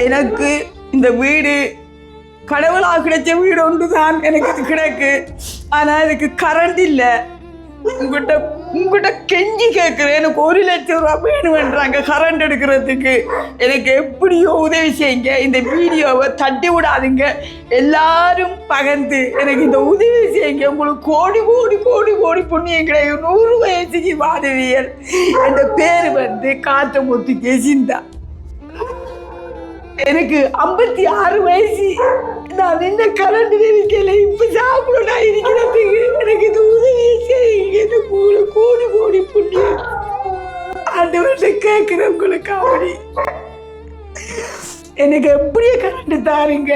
எனக்கு இந்த வீடு கடவுளாக கிடைச்ச வீடு ஒன்றுதான் எனக்கு இது கிடைக்கு. ஆனா எனக்கு கரண்ட் இல்லை. உங்ககிட்ட கெஞ்சி கேட்குறேன். எனக்கு 1,00,000 ரூபா வேணும்ன்றாங்க கரண்ட் எடுக்கிறதுக்கு. எனக்கு எப்படியோ உதவி செய்யுங்க. இந்த வீடியோவை தட்டி விடாதுங்க. எல்லாரும் பகிர்ந்து எனக்கு இந்த உதவி செய்யுங்க. உங்களுக்கு கோடி கோடி கோடி கோடி புண்ணியம் கிடைக்கும். 100 வயசுக்கு மாதவியல். என் பேர் காத்தமுத்து கெசிந்தா. எனக்கு 56 வயசு. நான் நின்ன கரண்ட் இருக்கல. இப்ப சாப்பிட இருக்கிறதுக்கு எனக்கு இது உதவியை செய்யுங்க. எனக்கு கோடி கோடி புண்ணியம் ஆண்டவர்கிட்ட கேட்கிறவங்களுக்கு அப்படி எனக்கு எப்படியே கரண்ட் தாருங்க.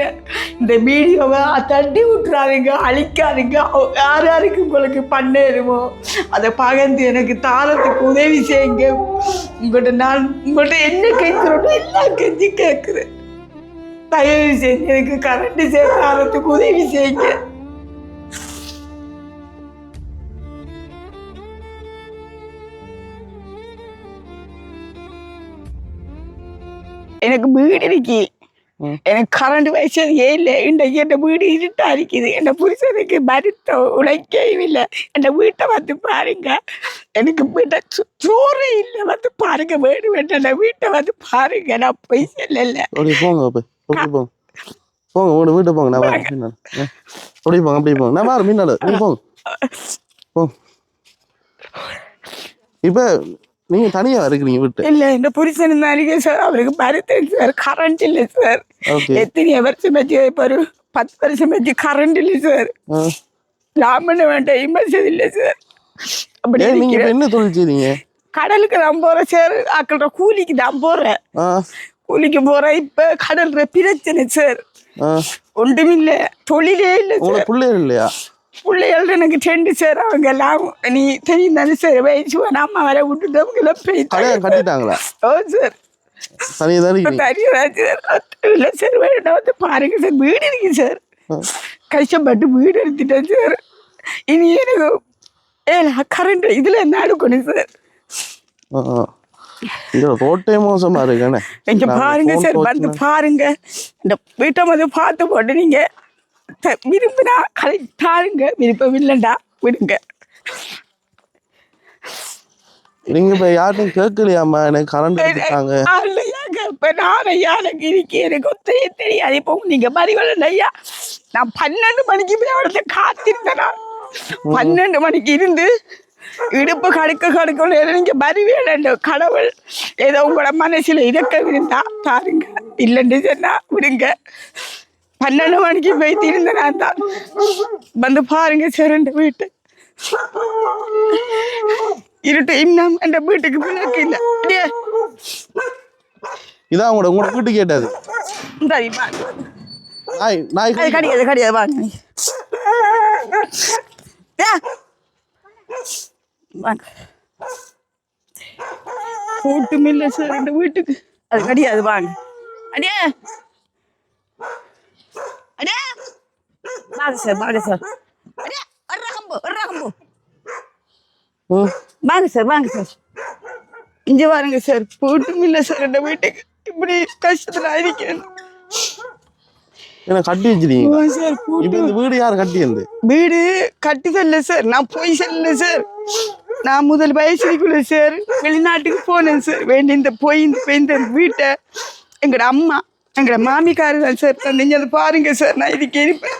இந்த வீடியோவை தட்டி விட்டுறாருங்க, அழிக்காதுங்க. யார் யாருக்கு உங்களுக்கு பண்ணேருமோ அதை பகிர்ந்து எனக்கு தாரத்துக்கு உதவி செய்யுங்க. உங்கள்கிட்ட என்ன கேட்கிறோம் எல்லாம் கெஞ்சி கேட்குறேன். தயவு செஞ்சு எனக்கு கரண்ட் தாரத்துக்கு உதவி செய்யுங்க. எனக்கு வீடு இருக்கு. எனக்கு கரண்ட் வயசு இல்லை. இன்றைக்கு என் வீடு இருட்டா இருக்குது. என் புருஷனுக்கு மருத்துவ உழைக்கவும் இல்லை. என் வீட்டை வந்து பாருங்க. எனக்கு வீட்டை சோறு இல்லை. வந்து பாருங்க. வீடு வேண்டாம். வீட்டை வந்து பாருங்க. நான் போய் செல்லல. போங்க வீட்டு போங்க. நான் அப்படி போங்க அப்படி போங்க. நான் மாறு மீனால நீ போங்க. இப்ப நீங்க தனியா இருக்கிறீங்க வீட்டு? இல்ல, இந்த புருஷன் இருந்தாலும் சார் அவருக்கு மருத்துவம் சார். கரண்ட் இல்லை சார். எத்தனை வருஷம் வச்சு ஒரு 10 வருஷம் வச்சு கரண்ட் இல்லை சார். ராமண்ண வேண்டாம் இமர்ஜென்சி இல்லை சார். அப்படி நீங்க என்ன தொழில் செய்றீங்க? கடலுக்கு தான் போறேன் சார். ஆக்கள கூலிக்கு தான் போறேன். கூலிக்கு போறேன். இப்ப கடல்ல பிரச்சனை சார். ஒன்றுமில்ல, தொழிலே இல்லை சார். பிள்ளைகள் இல்லையா? பிள்ளைகள் எனக்கு 2 சார். அவங்க எல்லாம் நீ தெரியும் தானே சார். வயசு அம்மா வர விட்டுட்டு அவங்க எல்லாம் கட்டிட்டாங்களா? ஓ சார், தனியாக சார். இல்லை சார், வேண்டாம் வந்து பாருங்க சார். வீடு இருக்கு சார். கஷ்டப்பட்டு வீடு எடுத்துட்டேன் சார். இனி எனக்கு கரண்ட் இதுல என்ன எடுக்கணும் சார்? ரோட்டே மோசமா இருக்கானே. இங்க பாருங்க சார், வந்து பாருங்க. இந்த வீட்டை வந்து பார்த்து போட்டு நீங்க விரும்பினா கலை தாருங்க. விருப்பம் இல்லைண்டா விடுங்க. நீங்க இப்ப யாரும் கேட்கலையாமா? எனக்கு கரண்ட் எடுத்துட்டாங்க. இப்ப நான் ஐயா எனக்கு இருக்கு. எனக்கு ஒத்தையே தெரியாது. இப்போ நீங்க மறிவல ஐயா, நான் 12 மணிக்கு போய் அவளத்தை காத்திருந்தேனா. 12 மணிக்கு இருந்து இடுப்பு கடுக்க நீங்க வருவேன். கடவுள் ஏதோ உங்களோட மனசுல இறக்க இருந்தா தாருங்க. இல்லைன்னு சொன்னா விடுங்க. 12 மணிக்கு போய் திருந்தேன். நான் தான் வந்து பாருங்க சார். என் வீட்டு இருட்டு இன்னும் என் வீட்டுக்கு விளக்கு இல்லை. இதான் உங்களோட வீட்டு கேட்டது. கிடையாது கிடையாது வாங்க கூட்டும் இல்லை சார் இந்த வீட்டுக்கு. அது கிடையாது வாங்க. அடியே அடியே வாங்க சார். வாங்க சார். அடியே வாங்க சார். வாங்க சார். இங்க வாருங்க சார். கூட்டும் இல்லை சார் இந்த வீட்டுக்கு. இப்படி கஷ்டத்துல இருக்கேன். கட்டி வச்சிருக்கீங்க சார். இந்த வீடு யார் கட்டி? வீடு கட்டி செல்ல சார். நான் போய் செல்ல சார். நான் முதல் வயசுக்குள்ள சார் வெளிநாட்டுக்கு போனேன் சார். இந்த வீட்டை எங்கட அம்மா எங்கட மாமிக்காரு தான் சார் தந்தீங்க. அதை பாருங்க சார். நான் இதுக்கு இருப்பேன்.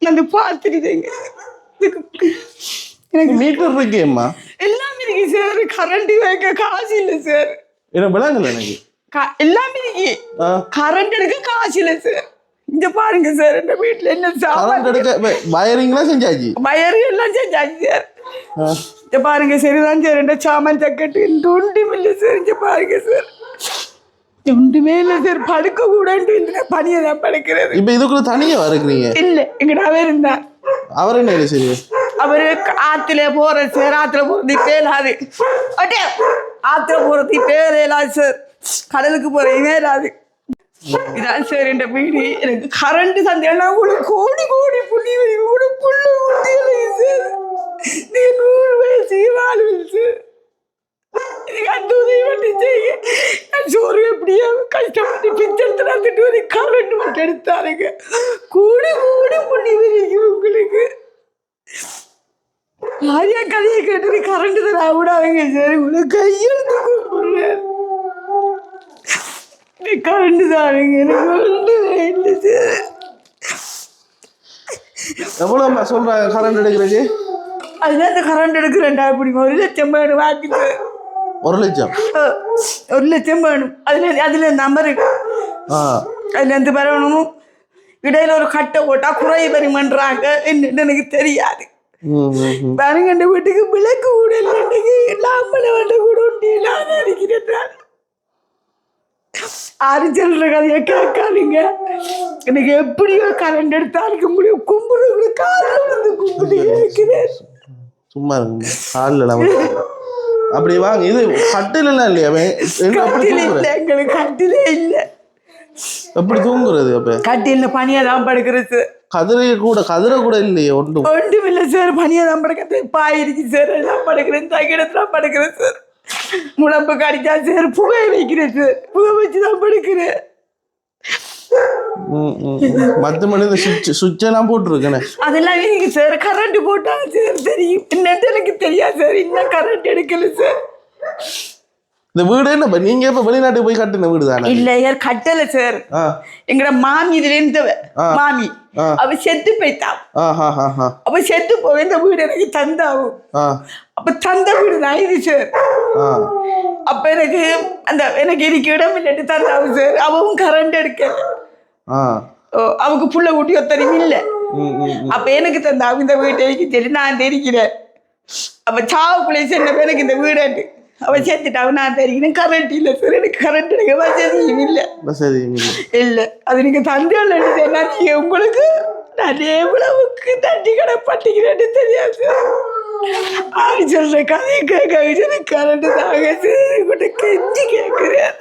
வந்து பார்த்துருந்தேங்க. எனக்கு மீட்டர் இருக்கேம்மா, எல்லாமே இருக்கு சார். கரண்ட் வைக்க காசு இல்லை சார். விளங்கல எனக்கு. எல்லாமே இருக்கு. கரண்ட் எடுக்க காசு இல்லை சார். இங்க பாருங்க சார். இந்த வீட்டுல என்ன சாமான் வயரிங்லாம் செஞ்சாச்சு. வயரிங் எல்லாம் செஞ்சாச்சு சார். இங்க பாருங்க சரிதான் சார். இந்த சாமான் ஜக்கெட்டு ஒன்றும் இல்லை சார். இங்க பாருங்க சார். ஒன்றுமே இல்லை சார். படுக்க கூட பனியை தான் படுக்கிறது. இப்ப இதுக்குள்ள தனியா இருக்கிறீங்க? இல்ல, எங்கட அவர் இருந்தா. அவர் என்ன சரி? அவரு ஆத்துல போற சார். ஆத்துல போறது பேராது. ஆத்துல போறது பேரேலாது சார். கடலுக்கு போறீங்க இல்லாது. இதான் சார் என் வீடு. எனக்கு கரண்ட் சந்தையா கூட கோடி கோடி புள்ளி கூட புள்ள ஊட்டி சார். 100 வயசு வாழ்வு சார். எனக்கு அந்த உதவி மட்டும் செய்யுங்க. நான் சோறு எப்படியோ கஷ்டப்பட்டு பிச்செடுத்து நடந்துட்டு ஒரு கரண்ட் மட்டும் எடுத்தாருங்க. கூடி கூடி முன்னி வரைக்கும் உங்களுக்கு நிறைய கதையை கேட்டது கரண்ட் தர விடாதுங்க சார். உங்களுக்கு கையெழுத்து கூப்பிடுறேன். கரண்ட் தாருங்க, எனக்கு ஒன்று இல்லை சார். எவ்வளோ சொல்றாங்க கரண்ட் எடுக்கிறதுக்கு? அதுதான் இந்த கரண்ட் எடுக்கிறேன்டா பிடிக்கும். 1 லட்சம் வேணும் வாக்குது. 1 லட்சம்? 1 லட்சம் வேணும். அதுல நம்பர் அதுல இருந்து வரணும். இடையில ஒரு கட்டை போட்டா குறை வருமன்றாங்க. என்னன்னு எனக்கு தெரியாது. பாருங்க வீட்டுக்கு விளக்கு கூட இல்லைக்கு லாம்பல வண்ட கூட உண்டு இல்லாத இருக்கிறேன். ஆறு சொல்ற கதையை கேட்காதீங்க. எனக்கு எப்படியோ கரண்ட் எடுத்தாலுக்கு முடியும். கும்பிடு காலில் விழுந்து கும்பிட்டு இருக்கிறேன். சும்மா இருக்கு காலில் அப்படி வாங்க. இது கட்டில எல்லாம் இல்லையா? கட்டில இல்லை, எங்களுக்கு கட்டிலே இல்லை. எப்படி தூங்குறது? அப்ப கட்டில பனியா தான் படுக்கிறது. கதிரை கூட இல்லையே? ஒன்றும் இல்லை சார். பனியா தான் படுக்கிறது. பாயிருக்கு சார். எல்லாம் படுக்கிறேன். தகிடத்துல படுக்கிறேன் சார். முழம்பு கடிச்சா சார் புகை வைக்கிறேன் சார். புகை வச்சுதான் படுக்கிறேன். மத்த மணி சுவிட்ச் எல்லாம் போட்டுருக்கேன். அதெல்லாம் எனக்கு சார் கரண்ட் போட்டா சார் தெரியும். என்னன்னு எனக்கு தெரியாது சார். இன்னும் கரண்ட் எடுக்கல சார். இந்த வீடு என்ன நீங்க இப்ப வெளிநாட்டுக்கு போய் கட்டின வீடு தானே? இல்ல யார் கட்டல சார். எங்கட மாமி இதுல இருந்தவ மாமி அவ செத்து போயிட்டான். அப்ப செத்து போய் இந்த வீடு எனக்கு தந்தாவும். அப்ப தந்த வீடு தான் இது சார். அப்ப எனக்கு எனக்கு இருக்க இடம் இல்லட்டு தந்தாவும் சார். அவவும் கரண்ட் எடுக்கல. அவக்கு புள்ள ஊட்டி ஒத்தனையும் இல்லை. அப்ப எனக்கு தந்தாவும் இந்த வீட்டை சொல்லி நான் தெரிக்கிறேன். அப்ப சாவுக்குள்ளே சொன்ன எனக்கு இந்த வீடு அவன் சேர்த்துட்டாவும் நான் தெரிகிறேன். கரண்ட் இல்லை சார். எனக்கு கரண்ட் எடுக்க வசதியும் இல்லை. இல்லை அது நீங்க தந்தையில் என்ன நீங்க உங்களுக்கு நான் எவ்வளவுக்கு தட்டி கடை பட்டிக்கிறேன்னு தெரியாது சார். ஆறு சொல்ற கதையை கேட்க கரண்ட் தாங்க சார். கூட கெஞ்சி கேட்கிறேன்.